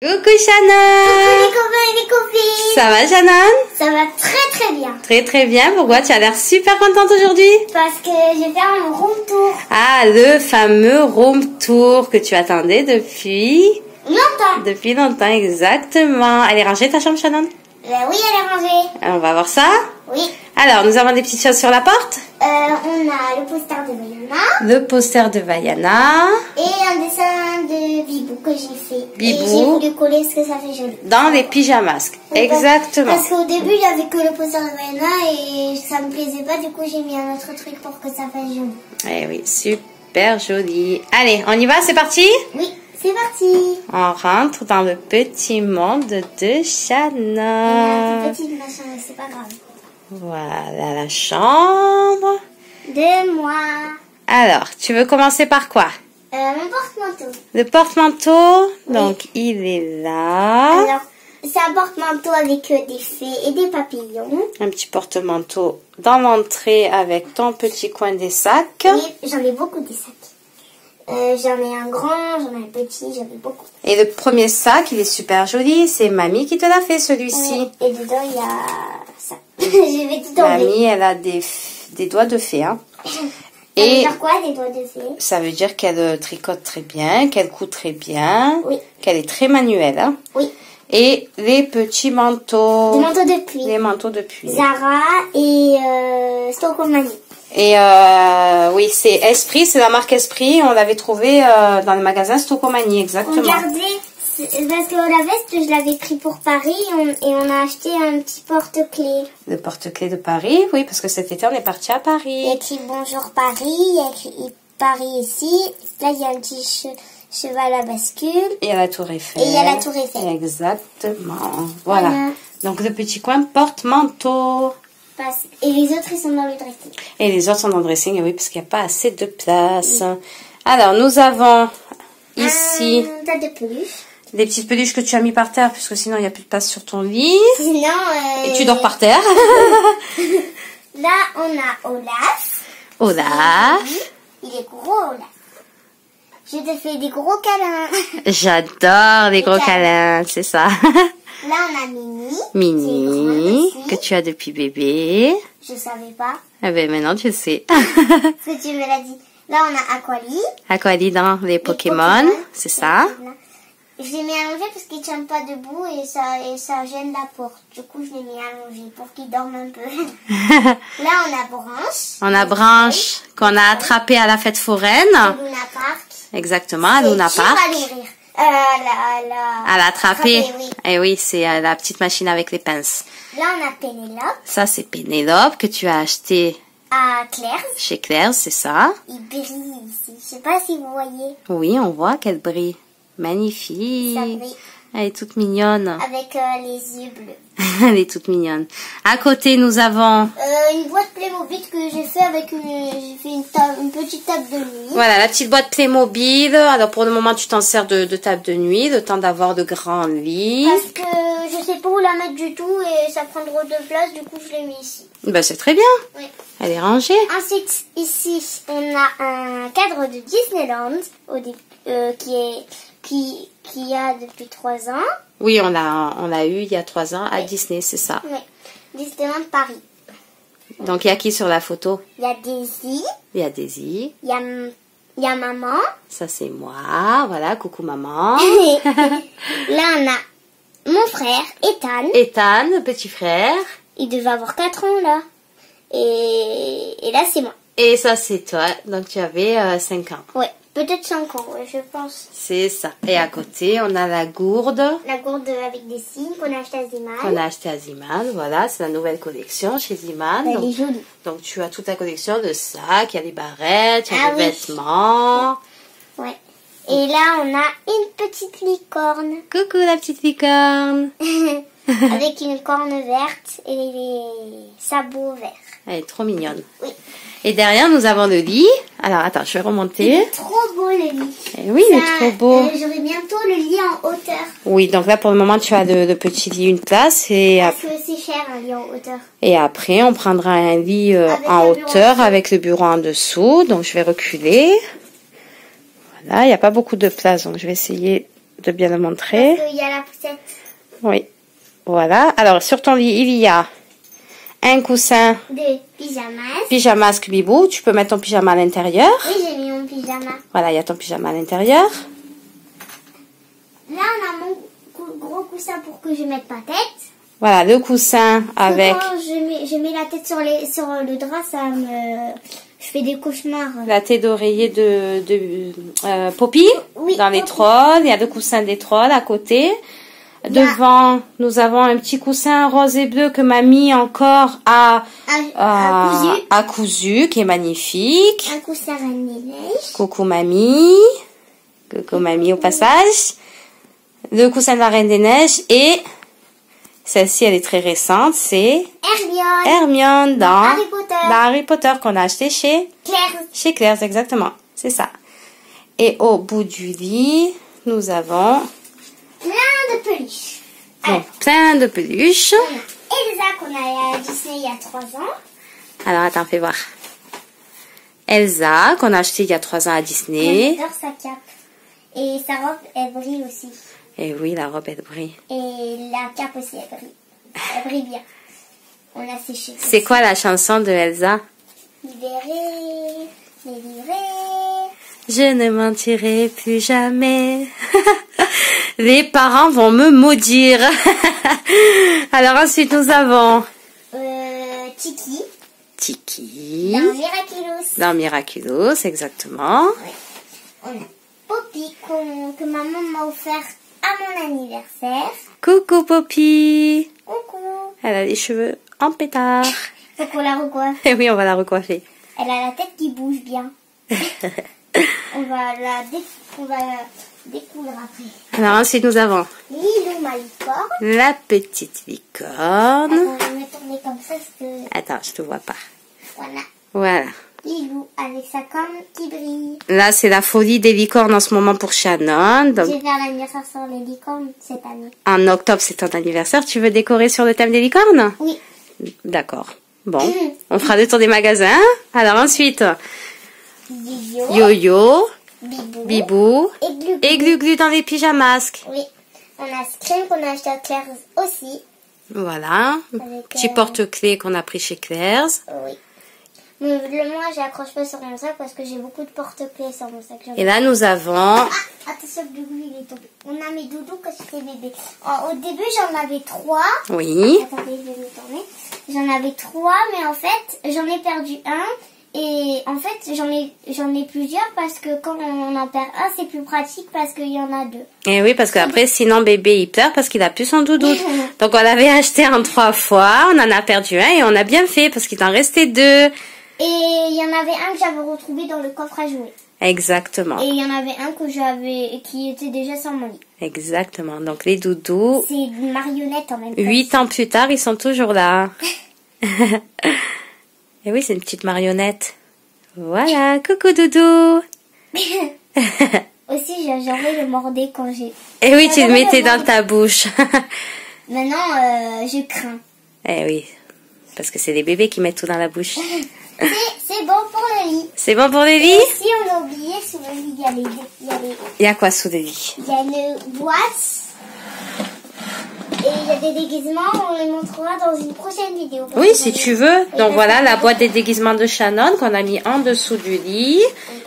Coucou Shannon. Coucou les copains et les copines. Ça va Shannon? Ça va très bien. Très bien, pourquoi tu as l'air super contente aujourd'hui? Parce que je vais faire un room tour. Ah, le fameux room tour que tu attendais depuis Longtemps. Exactement. Elle est rangée ta chambre Shannon? Oui, elle est rangée. On va voir ça? Oui. Alors, nous avons des petites choses sur la porte. On a le poster de Vaiana. Le poster de Vaiana. Et un dessin de Bibou que j'ai fait. Bibou. Et j'ai voulu coller parce que ça fait joli. Dans les pyjamas. Oui, Exactement. Parce qu'au début, il n'y avait que le poster de Vaiana et ça me plaisait pas. Du coup, j'ai mis un autre truc pour que ça fasse joli. Eh oui, super joli. Allez, on y va, c'est parti? Oui, c'est parti. On rentre dans le petit monde de Shannon. Un petit machin, mais c'est pas grave. Voilà la chambre. De moi. Alors, tu veux commencer par quoi? Mon porte-manteau. Le porte-manteau. Oui. Donc, il est là. Alors, c'est un porte-manteau avec des fées et des papillons. Un petit porte-manteau dans l'entrée avec ton petit coin des sacs. Oui, j'en ai beaucoup des sacs. J'en ai un grand, j'en ai un petit, j'en ai beaucoup. Et le premier sac, il est super joli. C'est Mamie qui te l'a fait, celui-ci. Et dedans, il y a ça. Je vais tout enlever. Mamie, elle a des doigts de fée. Hein. Ça veut dire quoi, des doigts de fée? Ça veut dire qu'elle tricote très bien, qu'elle coud très bien, Oui. qu'elle est très manuelle. Hein. Oui. Et les petits manteaux. Des manteaux de pluie. Les manteaux de pluie. Zara et Stocomanie. Et oui, c'est Esprit, c'est la marque Esprit. On l'avait trouvé dans le magasin Stocomanie, exactement. Regardez, parce que la veste, je l'avais pris pour Paris et on a acheté un petit porte-clés. Le porte-clés de Paris, oui, parce que cet été, on est parti à Paris. Il y a écrit Bonjour Paris, il y a écrit Paris ici. Là, il y a un petit cheval à bascule. Et à la Tour Eiffel. Et il y a la Tour Eiffel. Exactement. Voilà. Donc, le petit coin porte-manteau. Et les autres, ils sont dans le dressing. Et les autres sont dans le dressing, oui, parce qu'il n'y a pas assez de place. Oui. Alors, nous avons ici un tas de peluches. Des petites peluches que tu as mis par terre, puisque sinon, il n'y a plus de place sur ton lit. Sinon, Et tu dors par terre. Là, on a Olaf. Olaf. Il est gros, Olaf. Je te fais des gros câlins. J'adore les gros câlins, c'est ça. Là, on a Mini. Mini, que tu as depuis bébé. Je savais pas. Ah ben maintenant tu le sais. Parce que tu me l'as dit. Là, on a Aquali. Aquali dans les Pokémon, c'est ça. Je l'ai mis allongé parce qu'il ne tient pas debout et ça gêne la porte. Du coup, je l'ai mis allongé pour qu'il dorme un peu. Là, on a Branche. On a Branche qu'on a attrapé à la fête foraine. À Luna Park. Exactement, à Luna Park. À l'attraper. Oui. Et oui, c'est la petite machine avec les pinces. Là, on a Pénélope. Ça, c'est Pénélope que tu as acheté à Claire. Chez Claire, c'est ça. Il brille ici. Je sais pas si vous voyez. Oui, on voit qu'elle brille. Magnifique. Ça brille. Elle est toute mignonne. Avec les yeux bleus. Elle est toute mignonne. À côté, nous avons une boîte Playmobil que j'ai fait avec j'ai fait une petite table de nuit. Voilà, la petite boîte Playmobil. Alors pour le moment, tu t'en sers de table de nuit, le temps d'avoir de grands lits. Parce que je sais pas où la mettre du tout et ça prend trop de place, du coup je l'ai mis ici. Ben c'est très bien. Oui. Elle est rangée. Ensuite, ici, on a un cadre de Disneyland qui a depuis 3 ans. Oui, on l'a eu il y a 3 ans à Disney, c'est ça. Oui, Disneyland Paris. Donc, il y a qui sur la photo? Il y a Daisy. Il y a Daisy. Il y a maman. Ça, c'est moi. Voilà, coucou maman. Là, on a mon frère, Ethan. Ethan, le petit frère. Il devait avoir 4 ans, là. Et là, c'est moi. Et ça, c'est toi. Donc, tu avais 5 ans. Ouais. Peut-être 5 ans, ouais, je pense. C'est ça. Et à côté, on a la gourde. La gourde avec des signes qu'on a acheté à Ziman. Qu'on a acheté à Ziman, voilà. C'est la nouvelle collection chez Ziman. Elle est jolie. Donc, tu as toute la collection de sacs, il y a des barrettes, il y a des vêtements. Ouais. Et là, on a une petite licorne. Coucou la petite licorne. Avec une corne verte et les sabots verts. Elle est trop mignonne. Oui. Et derrière, nous avons le lit. Alors, attends, je vais remonter. Il est trop beau, le lit. Et oui, il est trop beau. J'aurai bientôt le lit en hauteur. Oui, donc là, pour le moment, tu as le petit lit, une place. Et parce que c'est cher, un lit en hauteur. Et après, on prendra un lit en hauteur avec le bureau en dessous. Donc, je vais reculer. Voilà, il n'y a pas beaucoup de place. Donc, je vais essayer de bien le montrer. Parce qu'il y a la poussette. Oui. Voilà. Alors, sur ton lit, il y a un coussin De pyjamas. pyjama Scooby-Boo. Tu peux mettre ton pyjama à l'intérieur. Oui, j'ai mis mon pyjama. Voilà, il y a ton pyjama à l'intérieur. Là, on a mon gros coussin pour que je mette ma tête. Voilà, le coussin avec Quand je mets la tête sur le drap, je fais des cauchemars. la tête d'oreiller de Poppy. Oui, Dans les Poppy. trolls. Il y a le coussin des trolls à côté. Devant, nous avons un petit coussin rose et bleu que mamie encore a cousu, qui est magnifique. Un coussin Reine des Neiges. Coucou mamie. Coucou mamie au passage. Le coussin de la Reine des Neiges et celle-ci, elle est très récente, c'est Hermione dans Harry Potter qu'on a acheté chez Claire's, exactement. C'est ça. Et au bout du lit, nous avons plein de peluches. donc, plein de peluches. Elsa qu'on a à Disney il y a 3 ans. Alors, attends, fais voir. Elsa, qu'on a acheté il y a 3 ans à Disney. J'adore sa cape. Et sa robe, elle brille aussi. Et oui, la robe, elle brille. Et la cape aussi, elle brille. Elle brille bien. On a séché. C'est quoi la chanson de Elsa? Libérée, délivrée. Je ne mentirai plus jamais. Les parents vont me maudire. Alors ensuite, nous avons Tiki. Tiki. Dans Miraculous. Dans Miraculous, exactement. Ouais. On a Poppy que maman m'a offert à mon anniversaire. Coucou Poppy. Coucou. Elle a les cheveux en pétard. Faut qu'on la recoiffe. Et oui, on va la recoiffer. Elle a la tête qui bouge bien. on va la découdre après. Alors ensuite, nous avons Lilou ma licorne. la petite licorne. Attends, je vais me tourner comme ça parce que... Attends, je te vois pas. Voilà. Voilà. Lilou avec sa corne qui brille. Là, c'est la folie des licornes en ce moment pour Shannon. Je Donc, vais faire l'anniversaire sur les licornes cette année. en octobre, c'est ton anniversaire. Tu veux décorer sur le thème des licornes? Oui. D'accord. Bon, on fera le tour des magasins. Alors ensuite, Yo-yo. Yo-Yo, Bibou. Bibou Et Glu. et Glu-Glu dans les pyjamasques. Oui. On a Scream qu'on a acheté à Claire's aussi. Voilà. Avec, Petit porte-clés qu'on a pris chez Claire's. Oui. Mais moi, j'accroche pas sur mon sac parce que j'ai beaucoup de porte-clés sur mon sac. Et là, nous avons... Ah, attention, Glu-Glu, il est tombé. On a mes doudous quand j'étais bébé. Au début, j'en avais 3. Oui. Attendez, je vais me tourner. J'en avais 3, mais en fait, j'en ai perdu un. Et en fait, j'en ai plusieurs parce que quand on en perd un, c'est plus pratique parce qu'il y en a 2. Et oui, parce qu'après, sinon, bébé, il pleure parce qu'il a plus son doudou. Donc, on l'avait acheté en 3 fois. On en a perdu un et on a bien fait parce qu'il en restait 2. Et il y en avait un que j'avais retrouvé dans le coffre à jouer. Exactement. Et il y en avait un qui était déjà sur mon lit. Exactement. Donc, les doudous, C'est une marionnette en même temps. 8 ans plus tard, ils sont toujours là. Et oui, c'est une petite marionnette. Voilà, coucou doudou. Aussi, j'aurais le mordé quand j'ai... Et oui, tu le mettais dans ta bouche. Maintenant, je crains. Eh oui, parce que c'est les bébés qui mettent tout dans la bouche. C'est bon pour le lit. C'est bon pour les lits? Et si on a oublié, sous le lit, Il y a quoi sous le lit? il y a une boîte. Et il y a des déguisements, on les montrera dans une prochaine vidéo. Oui, si tu veux. Donc voilà, la boîte des déguisements de Shannon qu'on a mis en dessous du lit.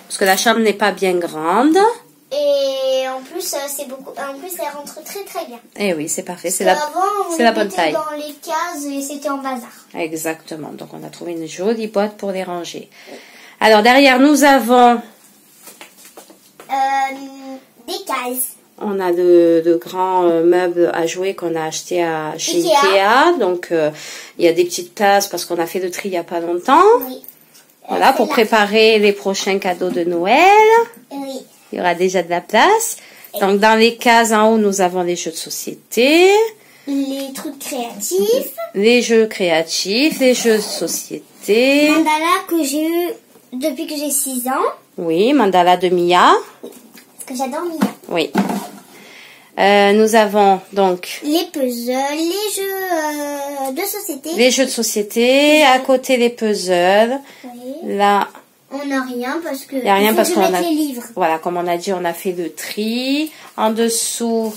Parce que la chambre n'est pas bien grande. Et en plus, c'est beaucoup. En plus, elle rentre très très bien. Eh oui, c'est parfait. C'est Avant, la bonne taille. Dans les cases et c'était en bazar. Exactement. Donc on a trouvé une jolie boîte pour les ranger. Alors derrière, nous avons... Des cases. On a de grands meubles à jouer qu'on a acheté chez Ikea. Donc, il y a des petites places parce qu'on a fait le tri il n'y a pas longtemps. Oui. Voilà, pour préparer les prochains cadeaux de Noël. Oui. Il y aura déjà de la place. Donc, dans les cases en haut, nous avons les jeux de société. Les trucs créatifs. Les jeux créatifs, les jeux de société. Mandala que j'ai eu depuis que j'ai 6 ans. Oui, mandala de Mia. Parce que j'adore Mia. Oui. Nous avons donc... Les puzzles, les jeux de société. Les jeux de société, à côté les puzzles. Oui. Là, On n'a rien parce que... Il n'y a rien parce qu'on a... les livres. Voilà, comme on a dit, on a fait le tri. En dessous...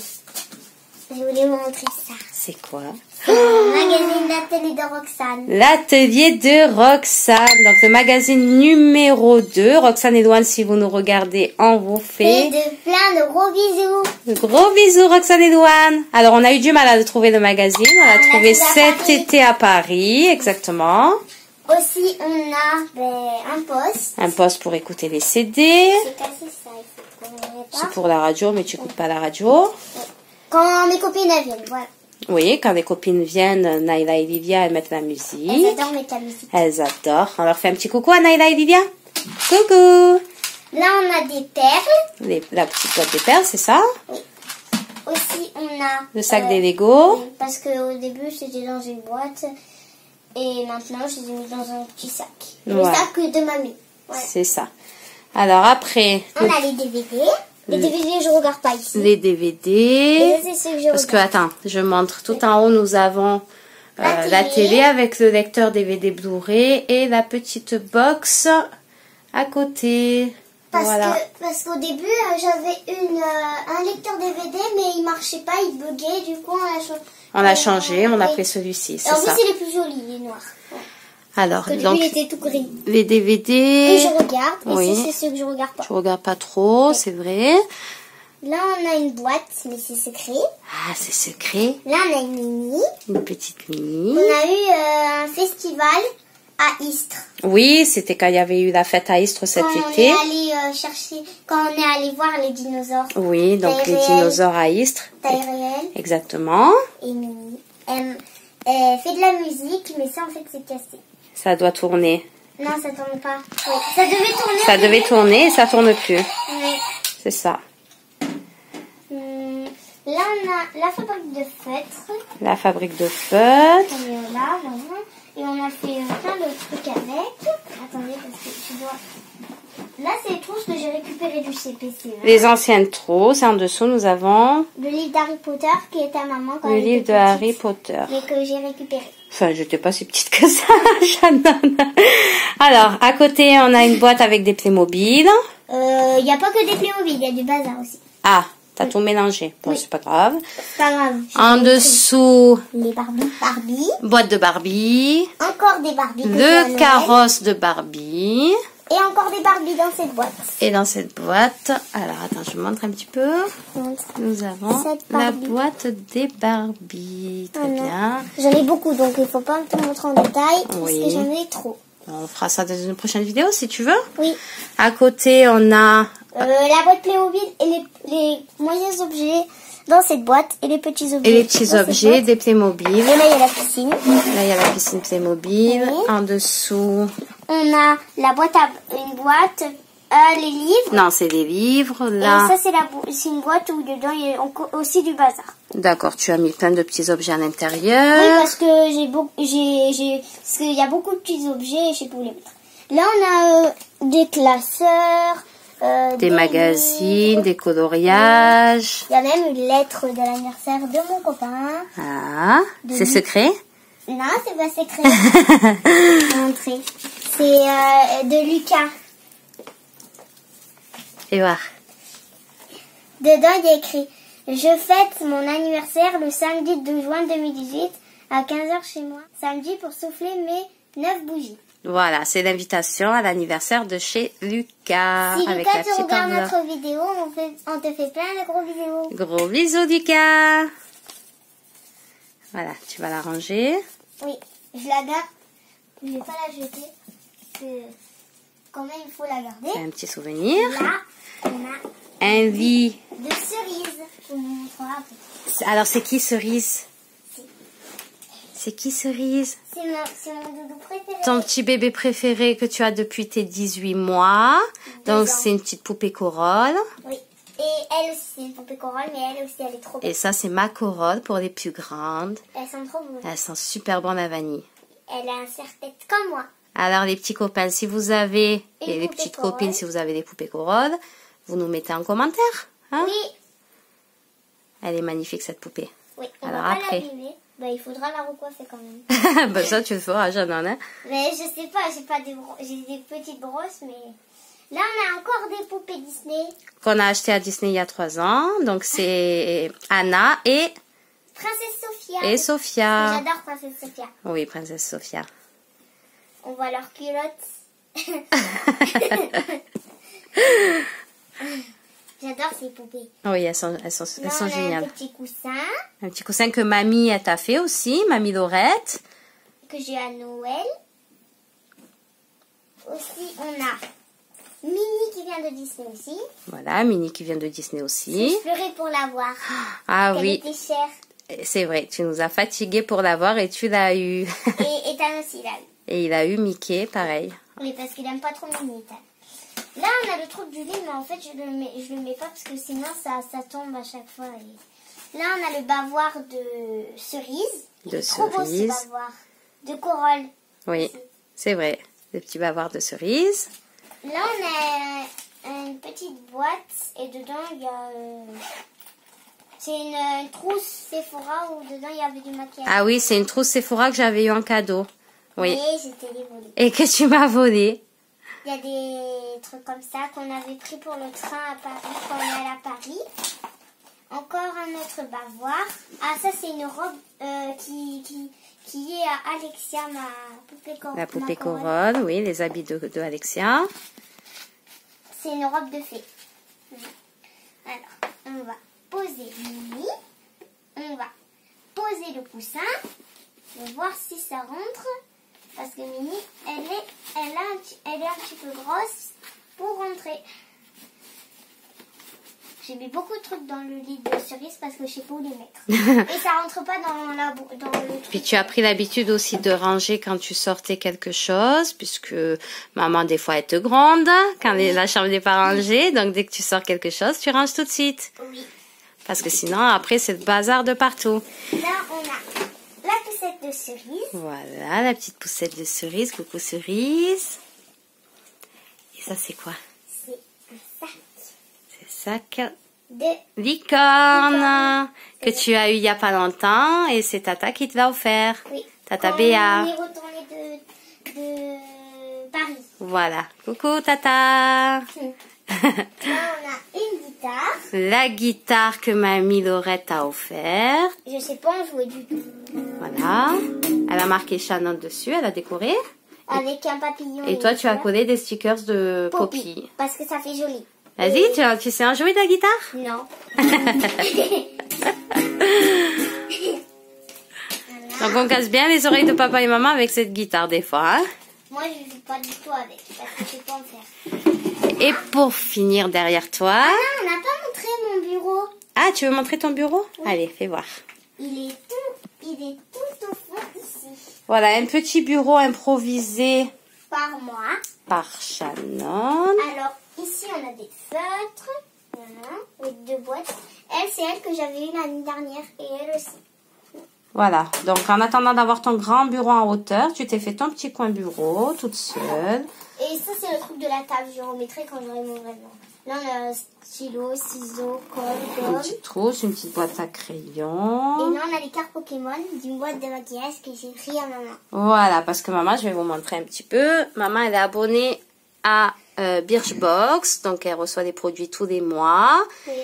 Je voulais vous montrer ça. C'est quoi? Magazine l'atelier de Roxane. L'atelier de Roxane. Donc, le magazine numéro 2. Roxane et Louane, si vous nous regardez, on vous fait... Et de plein de gros bisous. De gros bisous, Roxane et Louane. Alors, on a eu du mal à trouver le magazine. On l'a trouvé cet été à Paris, exactement. Aussi, on a un poste. Un poste pour écouter les CD. C'est cassé ça, il faut qu'on le répare. C'est pour la radio, mais tu n'écoutes pas la radio. Quand mes copines viennent, voilà. Oui, quand les copines viennent, Naïla et Livia, elles mettent la musique. Elles adorent mettre la musique. Elles adorent. On leur fait un petit coucou à Naïla et Livia. Coucou. Là, on a des perles. La petite boîte de perles, c'est ça? Oui. Aussi, on a... Le sac des Lego. Parce qu'au début, c'était dans une boîte. Et maintenant, je les ai mis dans un petit sac. Le sac de mamie. Voilà. C'est ça. Alors après... On a les DVD. Les DVD, je ne regarde pas ici. Les DVD. Et c'est ce que je Parce que, attends, je montre. Tout en haut, nous avons la télé avec le lecteur DVD Blu-ray et la petite box à côté. Parce qu'au début, j'avais un lecteur DVD, mais il marchait pas, il buguait. Du coup, on a changé, on a pris celui-ci. En plus, il est plus joli, il est noir. Ouais. Alors, au début, il était tout gris. Les DVD. Et je regarde. Oui. Et c'est ceux que je regarde pas. Je regarde pas trop, c'est vrai. Là, on a une boîte, mais c'est secret. Ah, c'est secret. Là, on a une mini. Une petite mini. On a eu un festival à Istres. Oui, c'était quand il y avait eu la fête à Istres cet été. Quand on est allé chercher, quand on est allé voir les dinosaures. Oui, donc les dinosaures à Istres. Taille réelle. Exactement. Et mini. Elle fait de la musique, mais ça, en fait, c'est cassé. Ça doit tourner. Non, ça tourne pas. Oui. Ça devait tourner. Ça devait tourner et ça tourne plus. Oui. C'est ça. Là, on a la fabrique de feutres. La fabrique de feutres. Là, voilà. Et on a fait plein de trucs avec. Attendez, parce que je dois... Là, c'est les trousses que j'ai récupérées du CPC. Hein. Les anciennes trousses. En dessous, nous avons... Le livre d'Harry Potter qui est à maman quand le elle livre était de petite, Harry Potter. mais que j'ai récupéré. Enfin, je n'étais pas si petite que ça, Shannon. Alors, à côté, on a une boîte avec des Playmobil. Il n'y a pas que des Playmobil, il y a du bazar aussi. Ah, t'as tout mélangé. Bon, c'est pas grave. C'est pas grave. En dessous, les Barbie. Boîte de Barbie. Encore des Barbie. Le carrosse de Barbie. Et encore des Barbie dans cette boîte. Et dans cette boîte, alors attends, je montre un petit peu. Nous avons la boîte des Barbie. Très bien. J'en ai beaucoup, donc il ne faut pas me tout montrer en détail, Oui. parce que j'en ai trop. On fera ça dans une prochaine vidéo si tu veux. Oui. À côté, on a... la boîte Playmobil et les moyens objets dans cette boîte et les petits objets. Et les petits objets des Playmobil. Et là, il y a la piscine. Là, il y a la piscine Playmobil. Oui. En dessous... On a la boîte une boîte, les livres. Non, c'est des livres. Là. Et ça, c'est une boîte où dedans, il y a aussi du bazar. D'accord, tu as mis plein de petits objets à l'intérieur. Oui, parce que parce qu'il y a beaucoup de petits objets et je sais pas où les mettre. Là, on a des classeurs. Des magazines, des coloriages. Il y a même une lettre de l'anniversaire de mon copain. Ah, c'est secret? Non, c'est pas secret. Montrer. C'est de Lucas. Et voir. Dedans, il y a écrit « Je fête mon anniversaire le samedi 12 juin 2018 à 15h chez moi. Samedi pour souffler mes 9 bougies. » Voilà, c'est l'invitation à l'anniversaire de chez Lucas. Si avec Lucas, la tu petite regardes enveloppe. notre vidéo, on te fait plein de gros vidéos. Gros bisous, Lucas. Voilà, tu vas la ranger. Oui, je la garde. Je ne vais pas la jeter. Parce que quand même, il faut la garder. C'est un petit souvenir. Là, on a Un lit. de cerises. Je vous montrerai après. Alors, c'est qui Cerise? C'est qui Cerise? C'est mon doudou préféré. Ton petit bébé préféré que tu as depuis tes 18 mois. Donc, c'est une petite poupée Corolle. Oui. Et elle aussi, c'est une poupée Corolle, mais elle aussi, elle est trop belle. Et ça, c'est ma Corolle pour les plus grandes. Elles sont trop bonnes. Elles sont super bonnes à vanille. Elle a un serre-tête comme moi. Alors, les petits copains, si vous avez, Une et les poupée petites Corolle. copines, si vous avez des poupées Corolle, vous nous mettez en commentaire. Hein? Oui. Elle est magnifique, cette poupée. Oui. On Alors va pas après. l'abîmer. Bah, il faudra la recoiffer quand même. Bah ça, tu le feras, Shannon, hein. Mais je sais pas, j'ai des petites brosses, mais... Là, on a encore des poupées Disney. Qu'on a acheté à Disney il y a 3 ans. Donc, c'est Anna et... Princesse Sophia. Et Sophia. J'adore Princesse Sophia. Oui, Princesse Sophia. On voit leurs culottes. J'adore ces poupées. Oui, elles sont géniales. Un petit coussin. Un petit coussin que mamie, elle t'a fait aussi. Mamie Laurette. Que j'ai à Noël. Aussi, on a Minnie qui vient de Disney aussi. Voilà, Minnie qui vient de Disney aussi. Je pleurais pour l'avoir. Ah Elle oui. était chère. C'est vrai, tu nous as fatigués pour l'avoir et tu l'as eu. Et Ethan aussi l'a eu. Et il a eu Mickey, pareil. Oui, parce qu'il aime pas trop Minnie, Ethan. Là, on a le truc du lit, mais en fait, je le mets pas parce que sinon, ça tombe à chaque fois. Et... Là, on a le bavoir de cerise. De Trop beau, ce cerise. bavoir. De corolle. Oui, Aussi. c'est vrai. Le petit bavard de cerise. Là, on a une petite boîte et dedans, il y a... C'est une trousse Sephora où dedans, il y avait du maquillage. Ah oui, c'est une trousse Sephora que j'avais eu en cadeau. Oui. Et j'étais les volée. Et que tu m'as volé. Il y a des trucs comme ça qu'on avait pris pour le train à Paris, quand on est allé à Paris. Encore un autre bavoir. Ah, ça, c'est une robe qui est à Alexia, ma poupée Corolle. La poupée Corolle, oui, les habits de Alexia. C'est une robe de fée. Alors, on va poser Minnie. On va poser le coussin. On va voir si ça rentre. Parce que Minnie, elle est un petit peu grosse pour rentrer. J'ai mis beaucoup de trucs dans le lit de cerise parce que je sais pas où les mettre. Et ça rentre pas dans le truc. Puis tu as pris l'habitude aussi de ranger quand tu sortais quelque chose, puisque maman des fois elle te gronde quand la chambre n'est pas rangée. Donc dès que tu sors quelque chose, tu ranges tout de suite. Oui. Parce que sinon après c'est le bazar de partout. Là on a la poussette de cerise. Voilà, la petite poussette de cerise. Coucou cerise. Et ça c'est quoi? C'est un sac. C'est sac De licorne que tu as eu il y a pas longtemps et c'est Tata qui te l'a offert. Oui. Tata Quand Béa. on est retourné de Paris. Voilà. Coucou Tata. Là on a une guitare. La guitare que mamie Laurette a offert. Je sais pas en jouer du tout. Voilà. Elle a marqué Shannon dessus, elle a décoré. Avec un papillon. Et toi tu as collé des stickers de Poppy. Parce que ça fait joli. Vas-y, tu sais en jouer de la guitare? Non. Donc on casse bien les oreilles de papa et maman avec cette guitare des fois. Hein? Moi je joue pas du tout avec parce que je sais pas en faire. Et pour finir derrière toi... Ah non, on n'a pas montré mon bureau. Ah, tu veux montrer ton bureau? Oui. Allez, fais voir. Il est tout au fond ici. Voilà, un petit bureau improvisé Par moi. par Shannon. Alors ici on a des feutres. Voilà, avec 2 boîtes. Elle, c'est elle que j'avais eu l'année dernière et elle aussi. Voilà, donc en attendant d'avoir ton grand bureau en hauteur, tu t'es fait ton petit coin bureau, toute seule. Et ça, c'est le truc de la table. Je remettrai quand j'aurai mon vrai nom. Là, on a stylo, ciseaux, colle, Une gomme. petite trousse, une petite boîte à Et crayon. là, on a les cartes Pokémon d'une boîte de maquillage que j'ai pris à maman. Voilà, parce que maman, je vais vous montrer un petit peu. Maman, elle est abonnée à Birchbox, donc elle reçoit des produits tous les mois. Oui.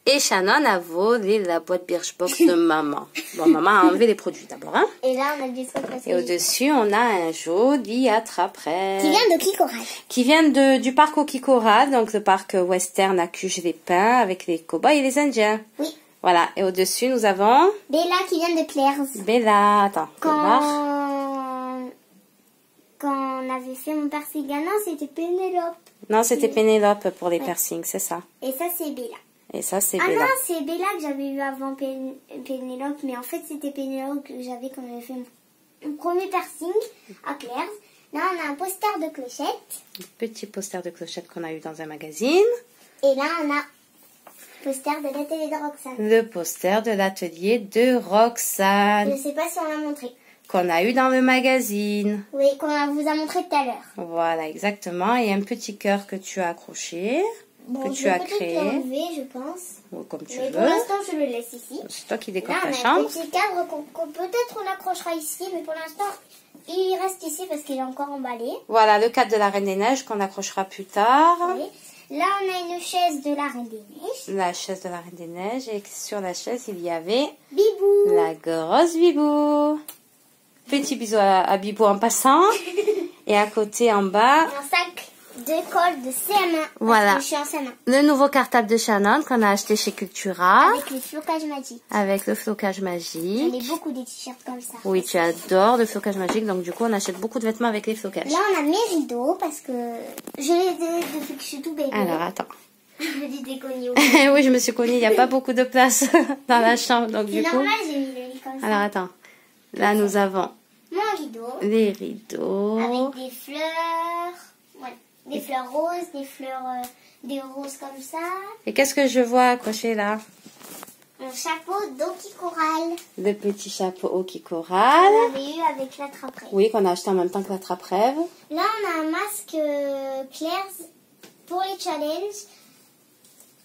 Et Shannon a volé la boîte Birchbox de maman. Bon, maman a enlevé les produits d'abord, hein. Et là, on a des trucs parce Et que au-dessus, on a un joli attrape-rêve. qui vient de Kikoral. Qui vient du parc Okikora, donc le parc western à Cuges-les-Pins avec les cow-boys et les Indiens. Oui. Voilà, et au-dessus, nous avons Bella qui vient de Claire's. Bella. Attends, on va voir. Quand on avait fait mon piercing, non, c'était Pénélope. Non, c'était Pénélope pour les piercings, c'est ça. Et ça, c'est Bella. Et ça, c'est Ah Bella. non, c'est Bella que j'avais eu avant Pénélope, mais en fait, c'était Pénélope que j'avais quand on avait fait mon premier piercing à Claire's. Là, on a un poster de Clochette. Petit poster de clochette qu'on a eu dans un magazine. Et là, on a poster de l'atelier de Roxane. Le poster de l'atelier de Je Roxane ne sais pas si on l'a montré. qu'on a eu dans le magazine. Oui, qu'on vous a montré tout à l'heure. Voilà, exactement. Et un petit cœur que tu as accroché. Bon, que tu as créé. Je vais peut-être l'enlever, je pense. Ou comme tu Mais veux. pour l'instant, je le laisse ici. C'est toi qui décore Là, ta on a chambre. un petit cadre qu'on peut-être on accrochera ici, mais pour l'instant, il reste ici parce qu'il est encore emballé. Voilà le cadre de la Reine des Neiges qu'on accrochera plus tard. Oui. Là, on a une chaise de la Reine des Neiges. La chaise de la Reine des Neiges. Et sur la chaise, il y avait Bibou. la grosse Bibou. Petit bisou à Bibou en passant. Et à côté, en bas, Un sac de colle de CM1. Voilà. Parce que je suis en CM1. le nouveau cartable de Shannon qu'on a acheté chez Cultura. Avec les flocages magiques. Avec le flocage J'en magique. ai beaucoup des t-shirts comme ça. Oui, tu adores le flocage magique. Donc, du coup, on achète beaucoup de vêtements avec les flocages. Là, on a mes rideaux parce que je les ai depuis que je suis tout bébé. Alors, attends. Je dis des cognons. Oui, je me suis connue. Il n'y a pas beaucoup de place dans la chambre. Donc, C'est du coup... normal, j'ai mis le lit comme ça. Alors, attends. Là, nous avons Mon rideau. les rideaux. Avec des fleurs. Voilà. Des fleurs roses, des roses comme ça. Et qu'est-ce que je vois accroché là? Un chapeau Donkey Coral. Le petit chapeau qui On coral. l'avait eu avec la trappe-rêve. Oui, qu'on a acheté en même temps que la trappe-rêve. Là, on a un masque Claire's pour les challenges.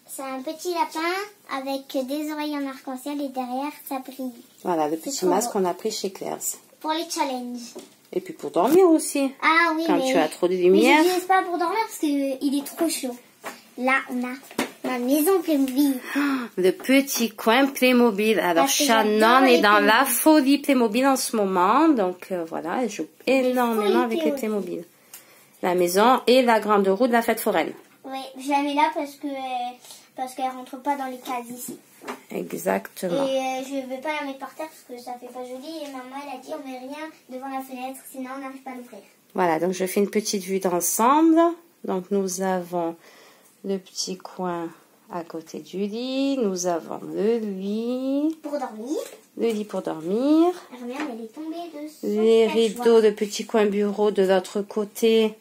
C'est un petit lapin avec des oreilles en arc-en-ciel et derrière, ça brille. Voilà, le petit trop masque beau. qu'on a pris chez Claire's. Pour les challenges. Et puis pour dormir aussi. Ah oui, Quand mais... tu as trop de Mais lumière. je l'utilise pas pour dormir parce qu'il est trop chaud. Là, on a ma maison Playmobil. Le petit coin Playmobil. Alors, Parce que Shannon j'adore est les dans la Playmobil. folie Playmobil en ce moment. Donc, voilà, elle joue énormément folies avec les Playmobil. Playmobil. La maison et la grande roue de la fête foraine. Oui, je la mets là parce qu'elle rentre pas dans les cases ici. Exactement. Et je vais pas la mettre par terre parce que ça fait pas joli. Et maman, elle a dit on met rien devant la fenêtre, sinon on n'arrive pas à l'ouvrir. Voilà, donc je fais une petite vue d'ensemble. Donc, nous avons le petit coin à côté du lit. Nous avons le lit. Pour dormir, Le lit pour dormir. Hermione, elle est tombée de son Les perchoir. rideaux de petit coin bureau de l'autre côté.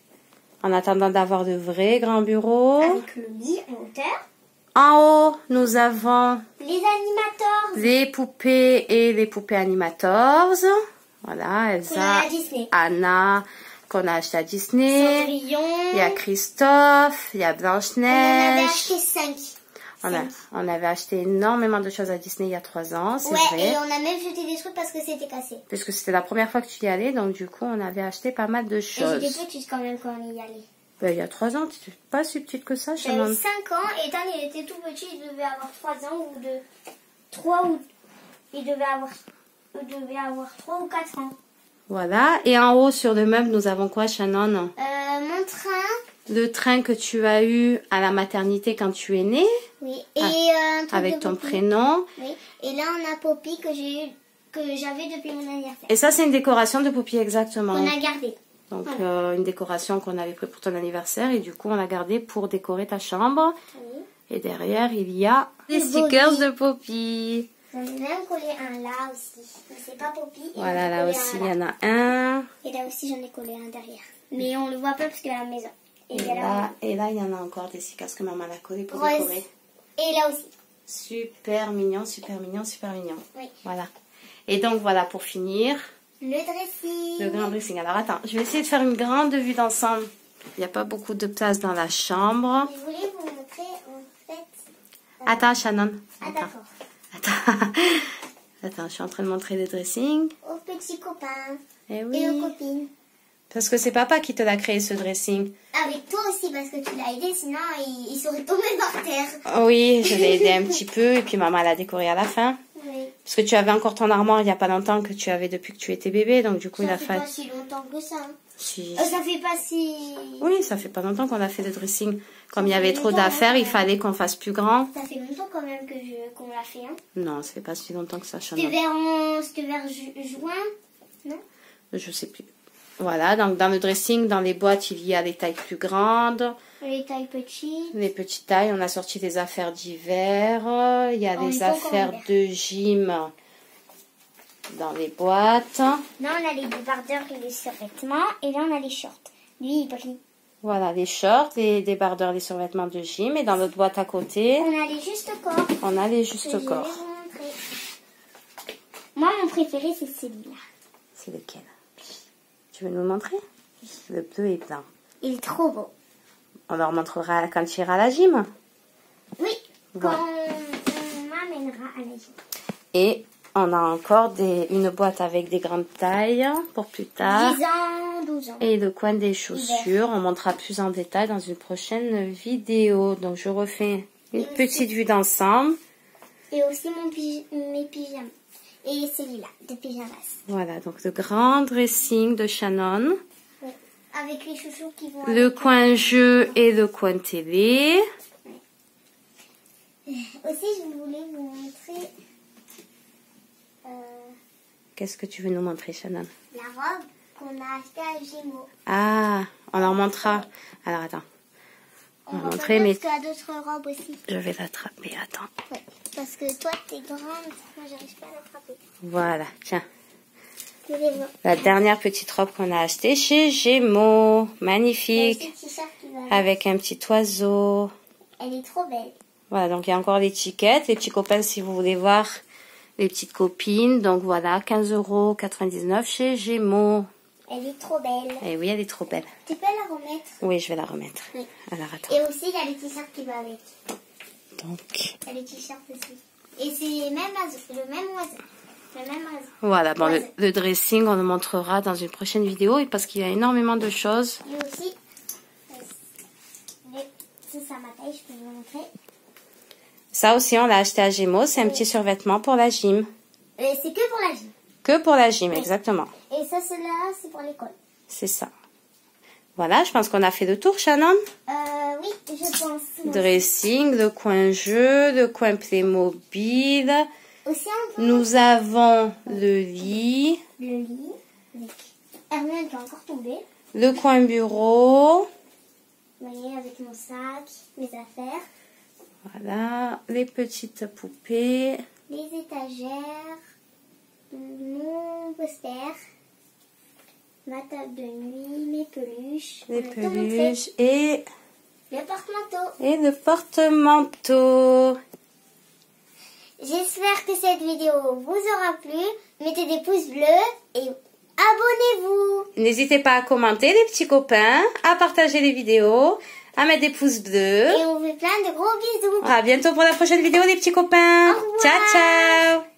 En attendant d'avoir de vrais grands bureaux. Avec le lit en hauteur. En haut, nous avons Les animateurs les poupées et les poupées animators. Voilà, qu'on a Elsa, à Disney. Anna, qu'on a acheté à Disney. Cendrillon. Il y a Christophe, il y a On en avait Blanche-Neige. acheté 5. On avait acheté énormément de choses à Disney il y a 3 ans, c'est Ouais, vrai. et on a même jeté des trucs parce que c'était cassé. Puisque c'était la première fois que tu y allais, donc du coup, on avait acheté pas mal de Et j'étais choses. petite quand même quand on y allait. Ben, il y a 3 ans, tu n'es pas si petite que ça, J'avais Shannon. 5 ans et Dan il était tout petit, il devait avoir 3 ans ou 3 ou... Il devait avoir 3 ou 4 ans. Voilà. Et en haut, sur le meuble, nous avons quoi, Shannon? Mon train, Le train que tu as eu à la maternité quand tu es née, oui. Et un truc avec de ton Poppy. prénom. Oui. Et là on a Poppy que j'avais depuis mon anniversaire. Et ça, c'est une décoration de Poppy, exactement. Qu'on a gardé. Donc, une décoration qu'on avait pris pour ton anniversaire. Et du coup, on l'a gardée pour décorer ta chambre. Oui. Et derrière, il y a les Le stickers body. de Poppy. J'en ai même collé un là aussi. Mais c'est pas Poppy. et Voilà, j'en ai là collé aussi, un il y en a un. Et là aussi j'en ai collé un derrière. Mais on le voit pas parce qu'il y a la maison. Et il y a la Et là, il y en a encore des stickers que maman a collés pour rose. décorer. Et là aussi. Super mignon, super mignon, super mignon. Oui. Voilà. Et donc, voilà, pour finir, Le dressing. le grand dressing. Alors, attends, je vais essayer de faire une grande vue d'ensemble. Il n'y a pas beaucoup de place dans la chambre. Je voulais vous montrer en fait. Attends, Shannon. Ah Attends. d'accord. Attends. Attends, je suis en train de montrer le dressing. Aux petits copains. Eh Et aux oui. copines. Parce que c'est papa qui te l'a créé, ce dressing. Avec toi aussi parce que tu l'as aidé, sinon il serait tombé par terre. Oh oui, je l'ai aidé un petit peu. Et puis, maman l'a décoré à la fin. Oui. Parce que tu avais encore ton armoire il n'y a pas longtemps que tu avais depuis que tu étais bébé. Donc, du coup, il Ça a fait fallu... pas si longtemps que ça. Si... Ça fait pas si... Oui, ça fait pas longtemps qu'on a fait le dressing. Comme il y Ça avait fait trop longtemps, d'affaires, hein. il fallait qu'on fasse plus grand. Ça fait longtemps quand même qu'on l'a fait. Hein. Non, ça fait pas si longtemps que ça, C'était Shannon. vers juin, non? Je sais plus. Voilà, donc dans le dressing, dans les boîtes, il y a les tailles plus grandes, Les tailles petites. les petites tailles. On a sorti des affaires d'hiver. Il y a On est des pas encore affaires en de gym dans les boîtes. Là, on a les débardeurs et les survêtements. Et là, on a les shorts. Lui, il brille. Voilà, les shorts, les débardeurs, les survêtements de gym. Et dans l'autre boîte à côté, On a les juste corps. on a les que juste je vais corps. vous montrer. Moi, mon préféré, c'est celui-là. C'est lequel? Tu veux nous le montrer? Le bleu et blanc. Il est trop beau. On leur montrera quand tu iras à la gym. Oui, voilà. Quand on m'amènera à la gym. Et on a encore une boîte avec des grandes tailles pour plus tard. 10 ans, 12 ans. Et le coin des chaussures. On montrera plus en détail dans une prochaine vidéo. Donc je refais une petite vue d'ensemble. Et aussi mes pyjamas. Et celui-là, de pyjamas. Voilà, donc le grand dressing de Shannon. Oui. Avec les chouchous qui vont... Le coin jeu et le coin télé. Oui. Aussi, je voulais vous montrer... Qu'est-ce que tu veux nous montrer, Shannon? La robe qu'on a achetée à Gémeaux. Ah, on leur montrera. Alors, attends. On va montrer, mais... Parce qu'il y a d'autres robes aussi. Je vais l'attraper, attends. Oui, parce que toi, t'es grande, moi, j'arrive pas à l'attraper. Voilà, tiens. La dernière petite robe qu'on a achetée chez Gémeaux. Magnifique. Avec un petit oiseau. Elle est trop belle. Voilà, donc il y a encore l'étiquette. Les petits copains, si vous voulez voir les petites copines. Donc voilà, 15,99 € chez Gémeaux. Elle est trop belle. Et oui, elle est trop belle. Tu peux la remettre? Oui, je vais la remettre. Oui. Alors, attends. Et aussi, il y a les t-shirts qui vont avec. Donc. Il y a les t-shirts aussi. Et c'est le même oiseau. Voilà, bon, le dressing, on le montrera dans une prochaine vidéo parce qu'il y a énormément de choses. Et aussi, ça ma taille, je peux vous montrer. Ça aussi, on l'a acheté à Gémeaux. C'est un petit survêtement pour la gym. C'est que pour la gym. Que pour la gym, exactement. Et ça, celle-là, c'est pour l'école. C'est ça. Voilà, je pense qu'on a fait le tour, Shannon. Oui, je pense. Dressing, le coin jeu, le coin Playmobil. Aussi nous avons le lit. Le lit. Avec Hermione qui est encore tombée. Le coin bureau. Vous voyez, avec mon sac, mes affaires. Voilà, les petites poupées. Les étagères. Mon poster. Ma table de nuit, mes peluches. Les peluches et... le porte-manteau. Et le porte-manteau. J'espère que cette vidéo vous aura plu. Mettez des pouces bleus et abonnez-vous. N'hésitez pas à commenter les petits copains, à partager les vidéos, à mettre des pouces bleus. Et on vous fait plein de gros bisous. À bientôt pour la prochaine vidéo les petits copains. Au revoir. Ciao, ciao.